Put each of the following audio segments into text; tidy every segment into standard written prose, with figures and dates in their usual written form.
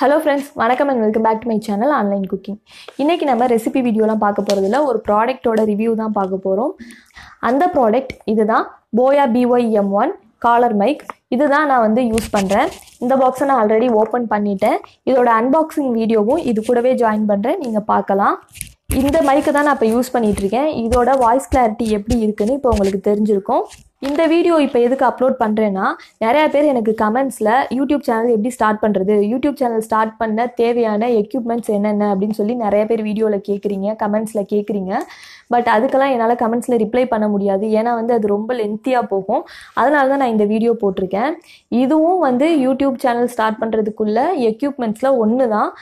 Hello friends, வணக்கம் and welcome back to my channel Online Cooking. இன்னைக்கு நம்ம recipe வீடியோலாம் பார்க்க போறதில்ல, ஒரு ப்ராடக்ட்டோட ரிவ்யூ தான் பார்க்க போறோம். அந்த ப்ராடக்ட் இதுதான் Boya BYM1 காலர் மைக். இதுதான் நான் வந்து யூஸ் பண்றேன். இந்த பாக்ஸை நான் ஆல்ரெடி ஓபன் பண்ணிட்டேன். இதோட அன்பாக்சிங் வீடியோவும் இது கூடவே ஜாயின் பண்றேன், நீங்க பார்க்கலாம். இந்த மைக்கை தான் நான் இப்போ யூஸ் பண்ணிட்டு இருக்கேன். இதோட வாய்ஸ் கிளாரிட்டி எப்படி இருக்குன்னு இப்போ உங்களுக்கு தெரிஞ்சிருக்கும். இந்த வீடியோ இப்போ எதுக்கு அப்லோட் பண்ணுறேன்னா, நிறையா பேர் எனக்கு கமெண்ட்ஸில் யூடியூப் சேனல் எப்படி ஸ்டார்ட் பண்ணுறது, யூடியூப் சேனல் ஸ்டார்ட் பண்ண தேவையான எக்யூப்மெண்ட்ஸ் என்னென்ன அப்படின்னு சொல்லி நிறைய பேர் வீடியோவில் கேட்குறீங்க, கமெண்ட்ஸில் கேட்குறீங்க. பட் அதுக்கெல்லாம் என்னால் கமெண்ட்ஸில் ரிப்ளை பண்ண முடியாது, ஏன்னா வந்து அது ரொம்ப லென்த்தியாக போகும். அதனால தான் நான் இந்த வீடியோ போட்டிருக்கேன். இதுவும் வந்து யூடியூப் சேனல் ஸ்டார்ட் பண்ணுறதுக்குள்ள எக்யூப்மெண்ட்ஸில் ஒன்று தான்.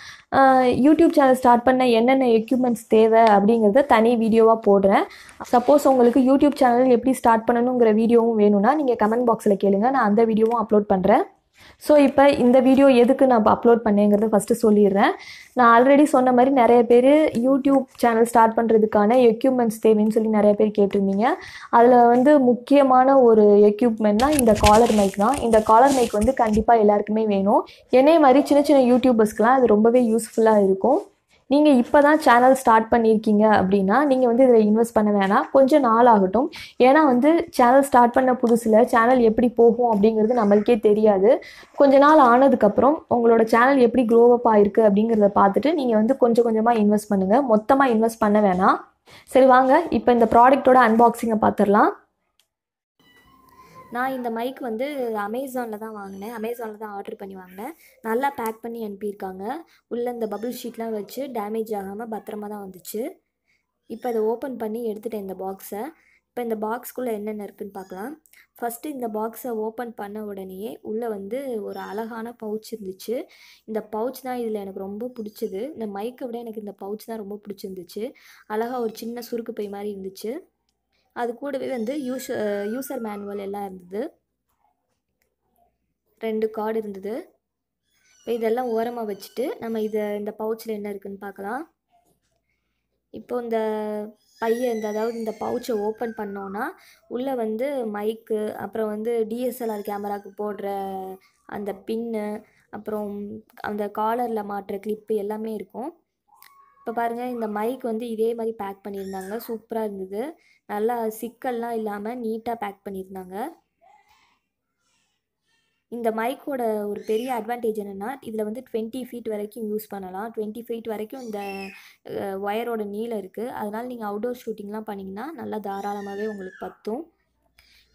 யூடியூப் சேனல் ஸ்டார்ட் பண்ண என்னென்ன எக்யூப்மெண்ட்ஸ் தேவை அப்படிங்கிறத தனி வீடியோவாக போடுறேன். சப்போஸ் உங்களுக்கு யூடியூப் சேனல் எப்படி ஸ்டார்ட் பண்ணணுங்கிற வீடியோவும் வேணும்னா நீங்கள் கமெண்ட் பாக்ஸில் கேளுங்க, நான் அந்த வீடியோவும் அப்லோட் பண்ணுறேன். ஸோ இப்போ இந்த வீடியோ எதுக்கு நான் அப்லோட் பண்ணேங்கிறத ஃபஸ்ட்டு சொல்லிடுறேன். நான் ஆல்ரெடி சொன்ன மாதிரி நிறைய பேர் யூடியூப் சேனல் ஸ்டார்ட் பண்ணுறதுக்கான எக்யூப்மெண்ட்ஸ் தேவைன்னு சொல்லி நிறைய பேர் கேட்டிருந்தீங்க. அதில் வந்து முக்கியமான ஒரு எக்யூப்மெண்ட்னா இந்த காலர் மைக் தான். இந்த காலர் மைக் வந்து கண்டிப்பாக எல்லாருக்குமே வேணும். என்னைய மாதிரி சின்ன சின்ன யூடியூபர்ஸ்க்கெலாம் அது ரொம்பவே யூஸ்ஃபுல்லாக இருக்கும். நீங்கள் இப்போ தான் சேனல் ஸ்டார்ட் பண்ணியிருக்கீங்க அப்படின்னா நீங்கள் வந்து இதில் இன்வெஸ்ட் பண்ண வேணாம், கொஞ்சம் நாள் ஆகட்டும். ஏன்னா வந்து சேனல் ஸ்டார்ட் பண்ண புதுசில் சேனல் எப்படி போகும் அப்படிங்கிறது நம்மளுக்கே தெரியாது. கொஞ்ச நாள் ஆனதுக்கப்புறம் உங்களோட சேனல் எப்படி க்ரோஅப் ஆகிருக்கு அப்படிங்கிறத பார்த்துட்டு நீங்கள் வந்து கொஞ்சம் கொஞ்சமாக இன்வெஸ்ட் பண்ணுங்கள், மொத்தமாக இன்வெஸ்ட் பண்ண வேணாம். சரி வாங்க இப்போ இந்த ப்ராடக்ட்டோட அன்பாக்சிங்கை பார்த்துடலாம். நான் இந்த மைக் வந்து அமேசானில் தான் வாங்கினேன், அமேசானில் தான் ஆர்டர் பண்ணி வாங்கினேன். நல்லா பேக் பண்ணி அனுப்பியிருக்காங்க. உள்ளே இந்த பபிள் ஷீட்லாம் வச்சு டேமேஜ் ஆகாமல் பத்திரமா தான் வந்துச்சு. இப்போ இதை ஓப்பன் பண்ணி எடுத்துட்டேன் இந்த பாக்ஸை. இப்போ இந்த பாக்ஸ்குள்ளே என்னென்ன இருக்குதுன்னு பார்க்கலாம். ஃபஸ்ட்டு இந்த பாக்ஸை ஓப்பன் பண்ண உடனேயே உள்ளே வந்து ஒரு அழகான பவுச் இருந்துச்சு. இந்த பவுச் தான் இதில் எனக்கு ரொம்ப பிடிச்சது. இந்த மைக்கை விட எனக்கு இந்த பவுச் தான் ரொம்ப பிடிச்சிருந்துச்சு. அழகாக ஒரு சின்ன சுருக்கு பை மாதிரி இருந்துச்சு. அது கூடவே வந்து யூசர் மேனுவல் எல்லாம் இருந்தது. 2 கார்டு இருந்தது. இப்போ இதெல்லாம் ஓரமாக வச்சுட்டு நம்ம இந்த பவுச்சில் என்ன இருக்குதுன்னு பார்க்கலாம். இப்போ இந்த அதாவது இந்த பவுச்சை ஓப்பன் பண்ணோன்னா உள்ளே வந்து மைக்கு, அப்புறம் வந்து டிஎஸ்எல்ஆர் கேமராவுக்கு போடுற அந்த பின்னு, அப்புறம் அந்த காலரில் மாட்டுற கிளிப்பு எல்லாமே இருக்கும். இப்போ பாருங்கள், இந்த மைக் வந்து இதே மாதிரி பேக் பண்ணியிருந்தாங்க, சூப்பராக இருந்தது. நல்லா சிக்கல்லாம் இல்லாமல் நீட்டாக பேக் பண்ணியிருந்தாங்க. இந்த மைக்கோட ஒரு பெரிய அட்வான்டேஜ் என்னென்னா, இதில் வந்து 20 ஃபீட் வரைக்கும் யூஸ் பண்ணலாம். 20 ஃபீட் வரைக்கும் இந்த ஒயரோட நீளம் இருக்குது. அதனால் நீங்கள் அவுட்டோர் ஷூட்டிங்லாம் பண்ணிங்கன்னா நல்லா தாராளமாகவே உங்களுக்கு பத்தும்.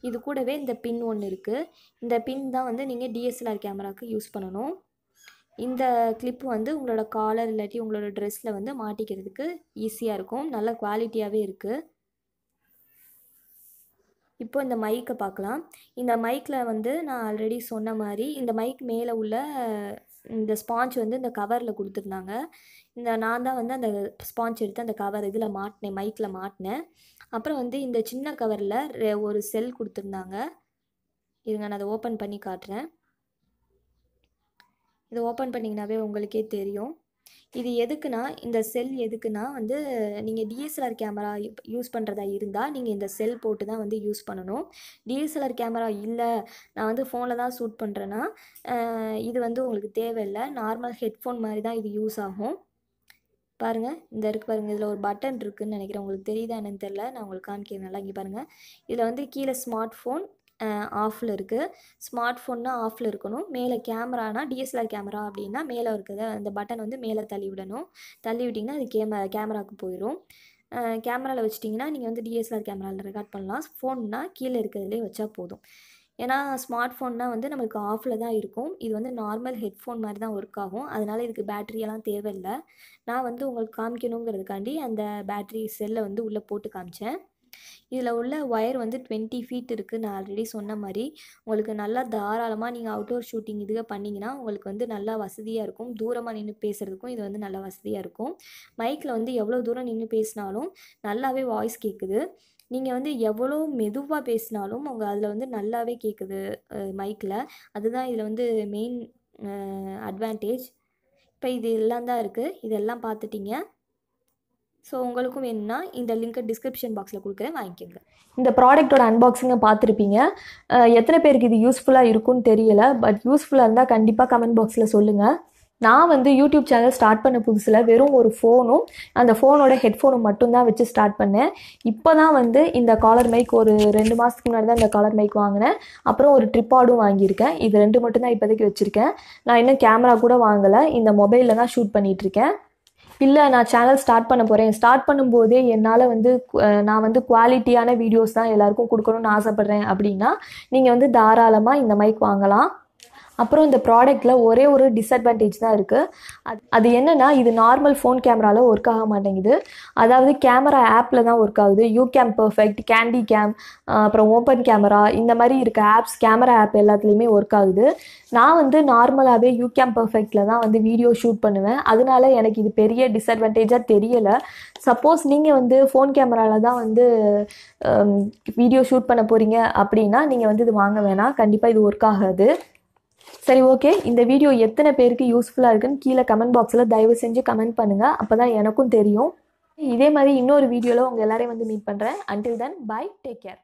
இது கூடவே இந்த பின் ஒன்று இருக்குது. இந்த பின் தான் வந்து நீங்கள் டிஎஸ்எல்ஆர் கேமராவுக்கு யூஸ் பண்ணணும். இந்த கிளிப்பு வந்து உங்களோட காலர் இல்லாட்டி உங்களோட ட்ரெஸ்ஸில் வந்து மாட்டிக்கிறதுக்கு ஈஸியாக இருக்கும். நல்ல குவாலிட்டியாகவே இருக்குது. இப்போ இந்த மைக்கை பார்க்கலாம். இந்த மைக்கில் வந்து நான் ஆல்ரெடி சொன்ன மாதிரி இந்த மைக் மேலே உள்ள இந்த ஸ்பாஞ்ச் வந்து இந்த கவரில் கொடுத்துருந்தாங்க. நான் தான் வந்து அந்த ஸ்பாஞ்ச் எடுத்து அந்த கவர் இதில் மாட்டினேன், மைக்கில் மாட்டினேன். அப்புறம் வந்து இந்த சின்ன கவரில் ஒரு செல் கொடுத்துருந்தாங்க. இருங்க, நான் அதை ஓப்பன் பண்ணி காட்டுறேன். இதை ஓப்பன் பண்ணிங்கனாவே உங்களுக்கே தெரியும். இது எதுக்குன்னா, இந்த செல் எதுக்குன்னா வந்து நீங்கள் டிஎஸ்எல்ஆர் கேமரா யூஸ் பண்ணுறதா இருந்தால் நீங்கள் இந்த செல் போட்டு தான் வந்து யூஸ் பண்ணணும். டிஎஸ்எல்ஆர் கேமரா இல்லை, நான் வந்து ஃபோனில் தான் ஷூட் பண்ணுறேன்னா இது வந்து உங்களுக்கு தேவையில்லை. நார்மல் ஹெட்ஃபோன் மாதிரி தான் இது யூஸ் ஆகும். பாருங்கள், இந்த இருக்குது பாருங்கள், இதில் ஒரு பட்டன் இருக்குதுன்னு நினைக்கிறேன். உங்களுக்கு தெரியுதா என்னன்னு தெரில, நான் உங்களுக்கு காமிக்கிறேன் நல்லா. இங்கே பாருங்கள், இதில் வந்து கீழே ஸ்மார்ட் ஃபோன் ஆஃபில் இருக்குது. ஸ்மார்ட் ஃபோன்னா ஆஃபில் இருக்கணும். மேலே கேமரானா டிஎஸ்எல்ஆர் கேமரா அப்படின்னா மேலே இருக்கிறத அந்த பட்டன் வந்து மேலே தள்ளி விடணும். தள்ளி விட்டிங்கன்னா அது கேமராவுக்கு போயிடும். கேமராவில் வச்சிட்டிங்கன்னா நீங்கள் வந்து டிஎஸ்எல்ஆர் கேமராவில் ரெக்கார்ட் பண்ணலாம். ஃபோன்னா கீழே இருக்கிறதுலே வச்சா போதும். ஏன்னா ஸ்மார்ட் ஃபோன்னால் வந்து நம்மளுக்கு ஆஃபில் தான் இருக்கும். இது வந்து நார்மல் ஹெட்ஃபோன் மாதிரி தான் ஒர்க் ஆகும். அதனால் இதுக்கு பேட்டரியெல்லாம் தேவையில்லை. நான் வந்து உங்களுக்கு காமிக்கணுங்கிறதுக்காண்டி அந்த பேட்டரி செல்லை வந்து உள்ளே போட்டு காமிச்சேன். இதில் உள்ள ஒயர் வந்து 20 ஃபீட் இருக்குது. நான் ஆல்ரெடி சொன்ன மாதிரி உங்களுக்கு நல்லா தாராளமாக நீங்கள் அவுட்டோர் ஷூட்டிங் இதுவே பண்ணிங்கன்னா உங்களுக்கு வந்து நல்லா வசதியாக இருக்கும். தூரமாக நின்று பேசுகிறதுக்கும் இது வந்து நல்லா வசதியாக இருக்கும். மைக்கில் வந்து எவ்வளோ தூரம் நின்று பேசினாலும் நல்லாவே வாய்ஸ் கேட்குது. நீங்கள் வந்து எவ்வளோ மெதுவாக பேசினாலும் அதில் வந்து நல்லாவே கேட்குது மைக்கில். அதுதான் இதில் வந்து மெயின் அட்வான்டேஜ். இப்போ இது எல்லாம் தான் இருக்குது. இதெல்லாம் பார்த்துட்டிங்க. ஸோ உங்களுக்கும் வேணும்னா இந்த லிங்க்கை டிஸ்கிரிப்ஷன் பாக்ஸில் கொடுக்குறேன், வாங்கிக்கோங்க. இந்த ப்ராடக்ட்டோட அன்பாக்சிங்கை பார்த்துருப்பீங்க. எத்தனை பேருக்கு இது யூஸ்ஃபுல்லாக இருக்கும்னு தெரியலை, பட் யூஸ்ஃபுல்லாக இருந்தால் கண்டிப்பாக கமெண்ட் பாக்ஸில் சொல்லுங்கள். நான் வந்து யூடியூப் சேனல் ஸ்டார்ட் பண்ண புதுசில் வெறும் ஒரு ஃபோனும் அந்த ஃபோனோட ஹெட்ஃபோனும் மட்டும்தான் வச்சு ஸ்டார்ட் பண்ணேன். இப்போ தான் வந்து இந்த காலர் மைக் ஒரு 2 மாதத்துக்கு முன்னாடி தான் இந்த காலர் மைக் வாங்கினேன். அப்புறம் ஒரு ட்ரிப்பாடும் வாங்கியிருக்கேன். இது 2 மட்டும்தான் இப்போதைக்கு வச்சுருக்கேன். நான் இன்னும் கேமரா கூட வாங்கலை. இந்த மொபைலில் தான் ஷூட் பண்ணிகிட்ருக்கேன். இல்லை, நான் சேனல் ஸ்டார்ட் பண்ண போகிறேன். ஸ்டார்ட் பண்ணும்போதே என்னால் வந்து நான் வந்து குவாலிட்டியான வீடியோஸ் தான் எல்லாருக்கும் கொடுக்கணும்னு ஆசைப்பட்றேன் அப்படின்னா நீங்கள் வந்து தாராளமாக இந்த மைக் வாங்கலாம். அப்புறம் இந்த ப்ராடக்ட்டில் ஒரே ஒரு டிஸ்அட்வான்டேஜ் தான் இருக்குது. அது என்னென்னா, இது நார்மல் ஃபோன் கேமராவில் ஒர்க் ஆக மாட்டேங்குது. அதாவது கேமரா ஆப்பில் தான் ஒர்க் ஆகுது. யூகேம் பர்ஃபெக்ட், கேண்டி கேம், அப்புறம் ஓப்பன் கேமரா, இந்த மாதிரி இருக்க ஆப்ஸ், கேமரா ஆப் எல்லாத்துலேயுமே ஒர்க் ஆகுது. நான் வந்து நார்மலாகவே யூகேம் பர்ஃபெக்டில் தான் வந்து வீடியோ ஷூட் பண்ணுவேன். அதனால எனக்கு இது பெரிய டிஸ்அட்வான்டேஜாக தெரியலை. சப்போஸ் நீங்கள் வந்து ஃபோன் கேமராவில் தான் வந்து வீடியோ ஷூட் பண்ண போகிறீங்க அப்படின்னா நீங்கள் வந்து இது வாங்க வேணாம். கண்டிப்பாக இது ஒர்க் ஆகாது. சரி, ஓகே. இந்த வீடியோ எத்தனை பேருக்கு யூஸ்ஃபுல்லாக இருக்குன்னு கீழே கமெண்ட் பாக்ஸில் தயவு செஞ்சு கமெண்ட் பண்ணுங்கள். அப்போ தான் எனக்கும் தெரியும். இதே மாதிரி இன்னொரு வீடியோவில் உங்கள் எல்லாரையும் வந்து மீட் பண்ணுறேன். Until then, bye, take care.